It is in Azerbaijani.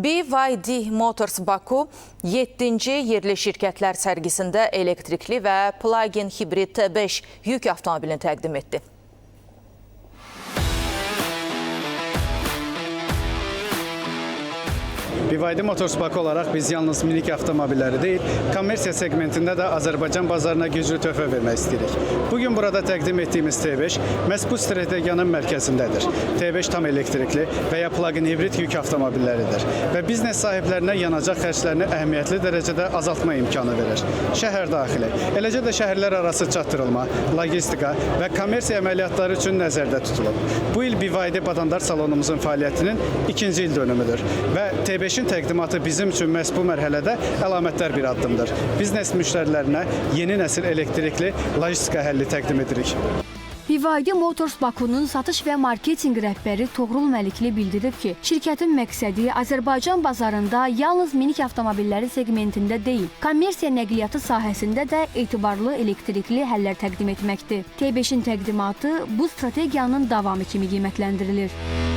BYD Motors Baku 7-ci yerli şirkətlər sərgisində elektrikli və plug-in hibrid T5 yük avtomobilini təqdim etdi. BYD Motors Baku olaraq biz yalnız minik avtomobilləri deyil, kommersiya segmentində də Azərbaycan bazarına güclü töhfə vermək istəyirik. Bugün burada təqdim etdiyimiz T5 məhz bu strategiyanın mərkəzindədir. T5 tam elektrikli və ya plug-in hibrid yük avtomobilləridir və biznes sahiblərinə yanacaq xərclərini əhəmiyyətli dərəcədə azaltma imkanı verir. Şəhər daxili, eləcə də şəhərlər arası çatdırılma, logistika və kommersiya əməliyyatları üçün nəzərdə tutulub. Bu il BYD Badandar salonumuzun fəaliyyətinin 2-ci il dönümüdür və T5 təqdimatı bizim üçün məhz bu mərhələdə əlamətdar bir addımdır. Biznes müştərilərinə yeni nəsil elektrikli logistika həlli təqdim edirik. BYD Motors Bakunun satış və marketinq rəhbəri Toğrul Məlikli bildirib ki, şirkətin məqsədi Azərbaycan bazarında yalnız minik avtomobilləri segmentində deyil, kommersiya nəqliyyatı sahəsində də etibarlı elektrikli həllər təqdim etməkdir. T5-in təqdimatı bu strategiyanın davamı kimi qiymətləndirilir.